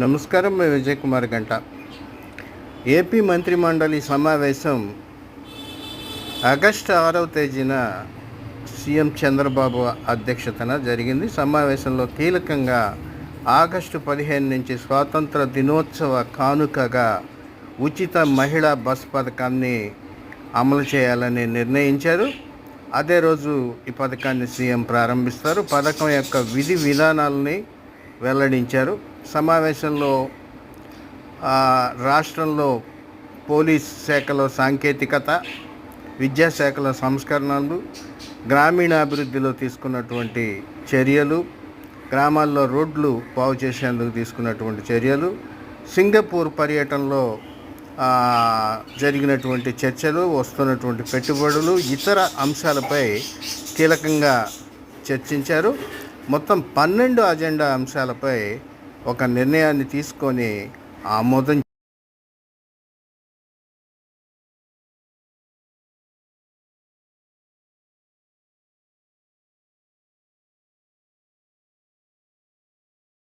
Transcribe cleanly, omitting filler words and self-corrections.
నమస్కారం. మేము విజయ్ కుమార్ గంట. ఏపీ మంత్రిమండలి సమావేశం ఆగస్టు 6వ తేదీన సీఎం చంద్రబాబు అధ్యక్షతన జరిగింది. సమావేశంలో కీలకంగా ఆగస్టు 15 నుంచి స్వాతంత్ర దినోత్సవ కానుకగా ఉచిత మహిళా బస్ పథకాన్ని అమలు చేయాలని నిర్ణయించారు. అదే రోజు ఈ పథకాన్ని సీఎం ప్రారంభిస్తారు. పథకం యొక్క విధి విధానాలని వెల్లడించారు. సమావేశంలో రాష్ట్రంలో పోలీస్ శాఖలో సాంకేతికత, విద్యాశాఖలో సంస్కరణలు, గ్రామీణాభివృద్ధిలో తీసుకున్నటువంటి చర్యలు, గ్రామాల్లో రోడ్లు బాగు చేసేందుకు తీసుకున్నటువంటి చర్యలు, సింగపూర్ పర్యటనలో జరిగినటువంటి చర్చలు, వస్తున్నటువంటి పెట్టుబడులు, ఇతర అంశాలపై కీలకంగా చర్చించారు. మొత్తం 12 అజెండా అంశాలపై ఒక నిర్ణయాన్ని తీసుకొని ఆమోదం